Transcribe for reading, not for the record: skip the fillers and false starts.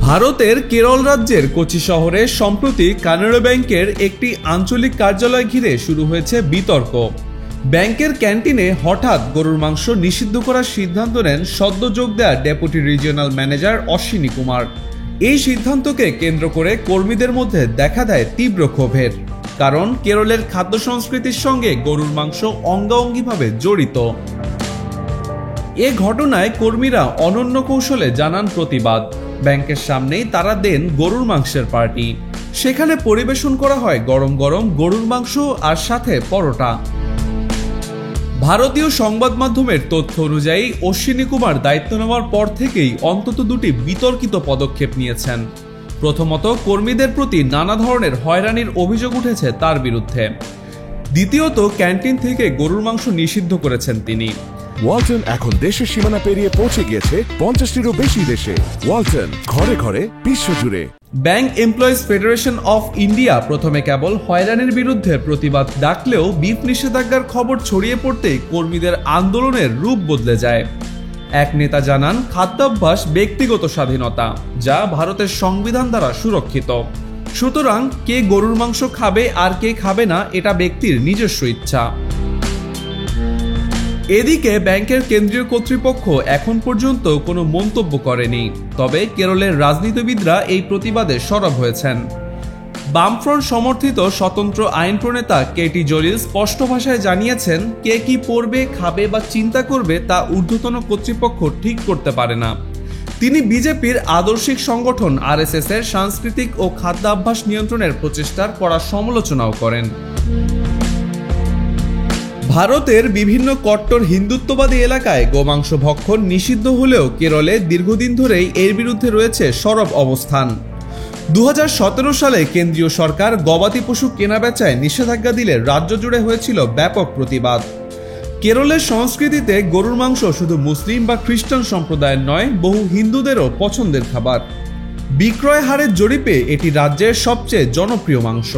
ভারতের কেরল রাজ্যের কোচি শহরে সম্প্রতি কানাড়া ব্যাংকের একটি আঞ্চলিক কার্যালয় ঘিরে শুরু হয়েছে বিতর্ক। ব্যাংকের ক্যান্টিনে হঠাৎ গরুর মাংস নিষিদ্ধ করার সিদ্ধান্ত নেন সদ্য যোগ দেয়া deputy regional manager Ashwini Kumar. এই সিদ্ধান্তকে কেন্দ্র করে কর্মীদের মধ্যে দেখা দেয় তীব্র ক্ষোভের, কারণ কেরলের খাদ্য সংস্কৃতির সঙ্গে গরুর মাংস অঙ্গাঙ্গিভাবে জড়িত। এ ঘটনায় কর্মীরা অনন্য কৌশলে জানান প্রতিবাদ। ব্যাংকের সামনেই তারা দেন গরুর মাংসের পার্টি। সেখানে পরিবেশন করা হয় গরম গরম গরুর মাংস আর সাথে পরোটা। ভারতীয় সংবাদ মাধ্যমের তথ্য অনুযায়ী অশ্বিনী কুমার দায়িত্ব নেওয়ার পর থেকেই অন্তত দুটি বিতর্কিত পদক্ষেপ নিয়েছেন। প্রথমত, কর্মীদের প্রতি নানা ধরনের হয়রানির অভিযোগ উঠেছে তার বিরুদ্ধে। দ্বিতীয়ত, ক্যান্টিন থেকে গরুর মাংস নিষিদ্ধ করেছেন তিনি। ওয়ালটন এখন দেশের সীমানা পেরিয়ে পৌঁছে গিয়েছে 50টিরও বেশি দেশে। ওয়ালটন, ঘরে ঘরে, বিশ্বজুড়ে। Bank employees federation of India প্রথমে কেবল হয়রানির বিরুদ্ধে প্রতিবাদ ডাকলেও বিফ নিষেধাজ্ঞার খবর ছড়িয়ে পড়তেই কর্মীদের আন্দোলনের রূপ বদলে যায়। এক নেতা জানান, খাদ্যাভ্যাস ব্যক্তিগত স্বাধীনতা, যা ভারতের সংবিধান দ্বারা সুরক্ষিত। সুতরাং কে গরুর মাংস খাবে আর কে খাবে না, এটা ব্যক্তির নিজস্ব ইচ্ছা। এদিকে ব্যাংকের কেন্দ্রীয় কর্তৃপক্ষ এখন পর্যন্ত কোনো মন্তব্য করেনি, তবে কেরলের রাজনীতিবিদরা এই প্রতিবাদে সরব হয়েছেন। বামফ্রন্ট সমর্থিত স্বতন্ত্র আইন প্রণেতা কেটি জলিল স্পষ্ট ভাষায় জানিয়েছেন, কে কি পড়বে, খাবে বা চিন্তা করবে তা ঊর্ধ্বতন কর্তৃপক্ষ ঠিক করতে পারে না। তিনি বিজেপির আদর্শিক সংগঠন আরএসএস এর সাংস্কৃতিক ও খাদ্যাভ্যাস নিয়ন্ত্রণের প্রচেষ্টার কড়া সমালোচনাও করেন। ভারতের বিভিন্ন কট্টর হিন্দুত্ববাদী এলাকায় গোমাংস ভক্ষণ নিষিদ্ধ হলেও কেরলে দীর্ঘদিন ধরেই এর বিরুদ্ধে রয়েছে সরব অবস্থান। 2017 সালে কেন্দ্রীয় সরকার গবাদি পশু কেনাবেচায় নিষেধাজ্ঞা দিলে রাজ্য জুড়ে হয়েছিল ব্যাপক প্রতিবাদ। কেরলের সংস্কৃতিতে গরুর মাংস শুধু মুসলিম বা খ্রিস্টান সম্প্রদায়ের নয়, বহু হিন্দুদেরও পছন্দের খাবার। বিক্রয় হারের জরিপে এটি রাজ্যের সবচেয়ে জনপ্রিয় মাংস।